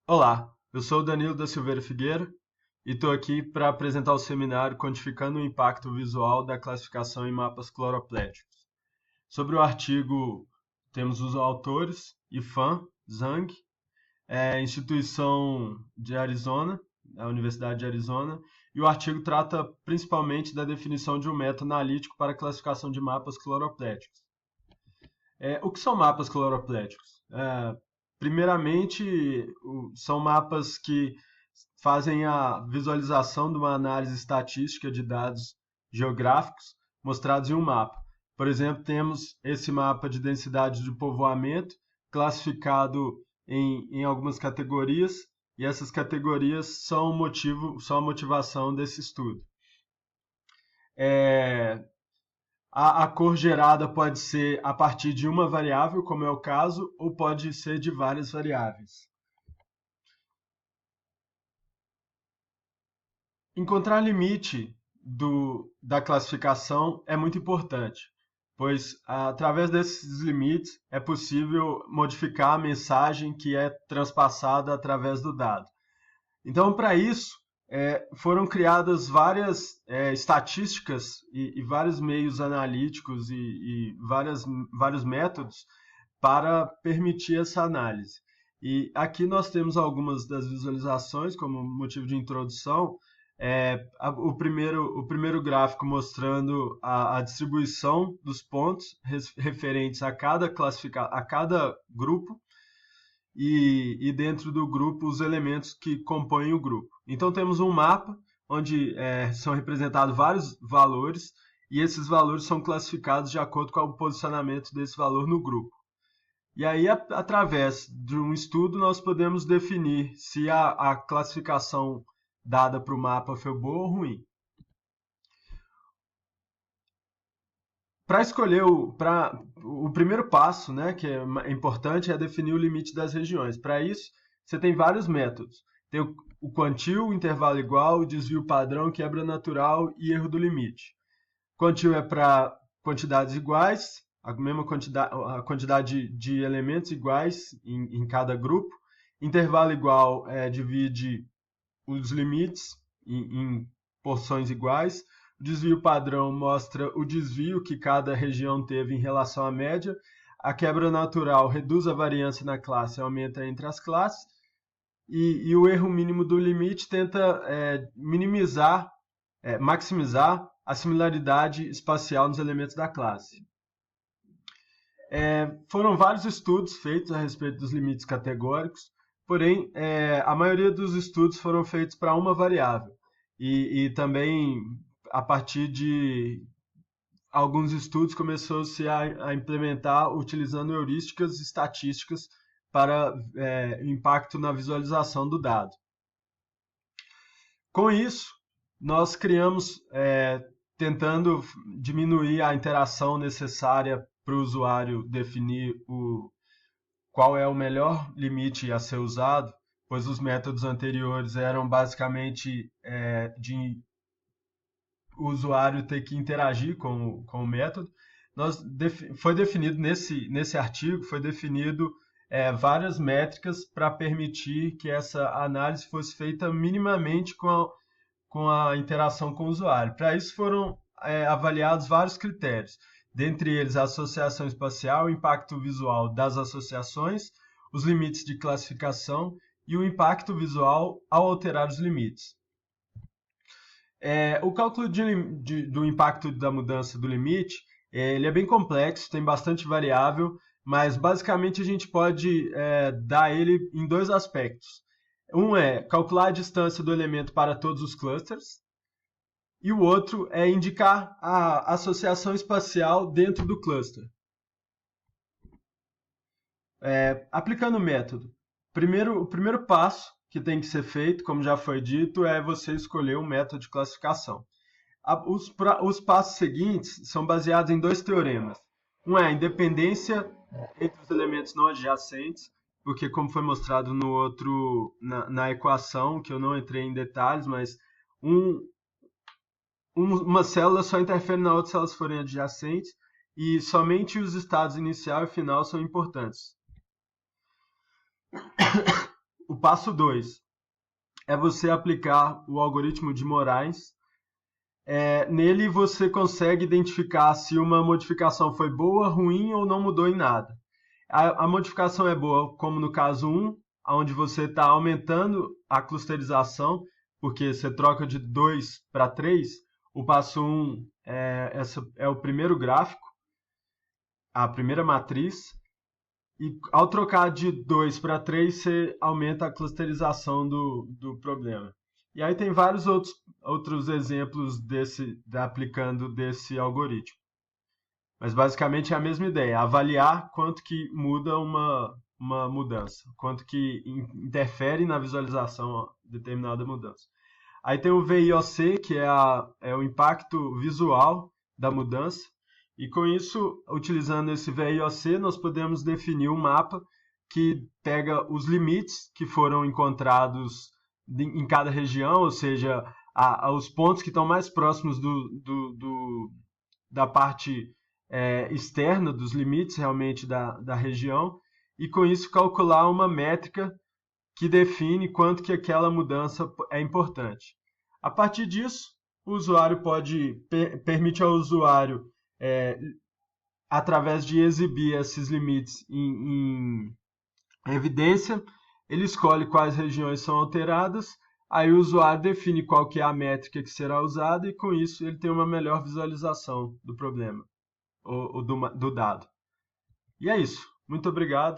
Olá, eu sou o Danilo da Silveira Figueira e estou aqui para apresentar o seminário Quantificando o Impacto Visual da Classificação em Mapas Cloropléticos. Sobre o artigo, temos os autores, Ifan, Zhang, instituição de Arizona, a Universidade de Arizona, e o artigo trata principalmente da definição de um método analítico para a classificação de mapas cloropléticos. O que são mapas cloropléticos? Primeiramente, são mapas que fazem a visualização de uma análise estatística de dados geográficos mostrados em um mapa. Por exemplo, temos esse mapa de densidade de povoamento classificado em algumas categorias, e essas categorias são são a motivação desse estudo. A cor gerada pode ser a partir de uma variável, como é o caso, ou pode ser de várias variáveis. Encontrar limite da classificação é muito importante, pois através desses limites é possível modificar a mensagem que é transpassada através do dado. Então, para isso, foram criadas várias estatísticas e vários meios analíticos e vários métodos para permitir essa análise. E aqui nós temos algumas das visualizações como motivo de introdução. O primeiro gráfico mostrando a distribuição dos pontos referentes a cada grupo e dentro do grupo os elementos que compõem o grupo. Então temos um mapa onde são representados vários valores e esses valores são classificados de acordo com o posicionamento desse valor no grupo. E aí, através de um estudo, nós podemos definir se a classificação dada para o mapa foi boa ou ruim. Para escolher o primeiro passo, né, que é importante, é definir o limite das regiões. Para isso, você tem vários métodos. Tem o quantil, o intervalo igual, o desvio padrão, quebra natural e erro do limite. Quantil é para quantidades iguais, a quantidade de elementos iguais em cada grupo. Intervalo igual divide os limites em porções iguais. O desvio padrão mostra o desvio que cada região teve em relação à média. A quebra natural reduz a variância na classe e aumenta entre as classes. E o erro mínimo do limite tenta maximizar a similaridade espacial nos elementos da classe. Foram vários estudos feitos a respeito dos limites categóricos, porém, a maioria dos estudos foram feitos para uma variável. E também, a partir de alguns estudos, começou-se a implementar utilizando heurísticas estatísticas para impacto na visualização do dado. Com isso, nós criamos, tentando diminuir a interação necessária para o usuário definir qual é o melhor limite a ser usado, pois os métodos anteriores eram basicamente de o usuário ter que interagir com o método. Foi definido nesse artigo, foi definido várias métricas para permitir que essa análise fosse feita minimamente com a interação com o usuário. Para isso foram avaliados vários critérios, dentre eles a associação espacial, o impacto visual das associações, os limites de classificação e o impacto visual ao alterar os limites. O cálculo do impacto da mudança do limite ele é bem complexo, tem bastante variável, mas basicamente a gente pode dar ele em dois aspectos. Um é calcular a distância do elemento para todos os clusters, e o outro é indicar a associação espacial dentro do cluster. Aplicando o método, o primeiro passo que tem que ser feito, como já foi dito, é você escolher um método de classificação. Os passos seguintes são baseados em dois teoremas. Um é a independência entre os elementos não adjacentes, porque como foi mostrado no outro, na equação, que eu não entrei em detalhes, mas uma célula só interfere na outra se elas forem adjacentes, e somente os estados inicial e final são importantes. O passo 2 é você aplicar o algoritmo de Moraes. Nele você consegue identificar se uma modificação foi boa, ruim ou não mudou em nada. A modificação é boa, como no caso 1, onde você está aumentando a clusterização, porque você troca de 2 para 3. O passo 1 é o primeiro gráfico, a primeira matriz. E ao trocar de 2 para 3, você aumenta a clusterização do problema. E aí tem vários outros exemplos aplicando desse algoritmo. Mas basicamente é a mesma ideia, avaliar quanto que muda uma mudança, quanto que interfere na visualização determinada mudança. Aí tem o VIOC, que é o impacto visual da mudança, e com isso, utilizando esse VIOC, nós podemos definir um mapa que pega os limites que foram encontrados em cada região, ou seja, os pontos que estão mais próximos da parte externa dos limites realmente da região, e com isso calcular uma métrica que define quanto que aquela mudança é importante. A partir disso, o usuário permite ao usuário, através de exibir esses limites em evidência, ele escolhe quais regiões são alteradas, aí o usuário define qual que é a métrica que será usada e com isso ele tem uma melhor visualização do problema, ou do dado. E é isso. Muito obrigado.